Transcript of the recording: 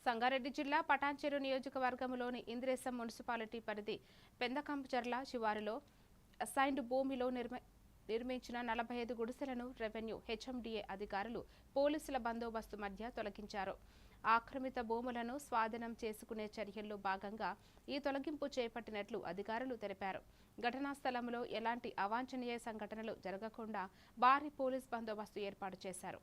సంగారెడ్డి జిల్లా పటాన్చెరు నియోజకవర్గంలోని ఇంద్రేశం మున్సిపాలిటీ పరిధి పెందకంచర్ల శివారులో అసైన్డ్ భూమిలో నిర్మించిన 45 గుడిసెలను రెవెన్యూ హెచ్ఎండిఏ అధికారులు పోలీసుల బందోబస్తు మధ్య తొలగించారు. ఆక్రమిత భూములను స్వాధీనం చేసుకునే చర్యల్లో భాగంగా ఈ తొలగింపు చేపట్టినట్లు అధికారులు తెలిపారు. ఘటనా స్థలంలో ఎలాంటి అవాంఛనీయ సంఘటనలు జరగకుండా భారీ పోలీస్ బందోబస్తు ఏర్పాటు చేశారు.